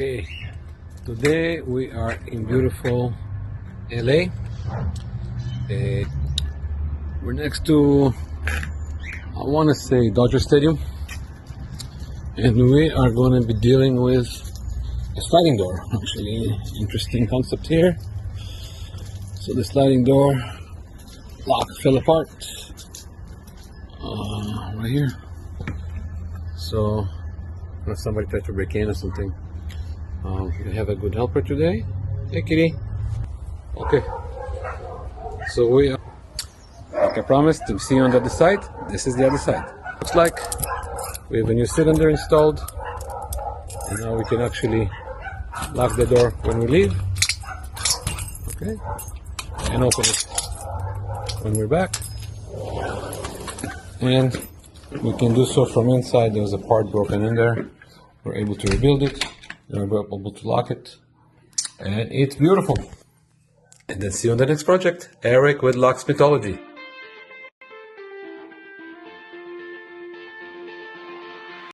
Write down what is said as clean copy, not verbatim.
Okay, today we are in beautiful LA. We're next to, I want to say, Dodger Stadium, and we are going to be dealing with a sliding door. Actually, interesting concept here. So the sliding door lock fell apart right here. So if somebody tried to break in or something. We have a good helper today. Hey, kitty. Okay. So we are, like I promised, to see you on the other side. This is the other side. Looks like we have a new cylinder installed, and now we can actually lock the door when we leave. Okay. And open it when we're back. And we can do so from inside. There's a part broken in there. We're able to rebuild it. We're able to lock it. And it's beautiful. And then see you on the next project. Eric with Locksmithology.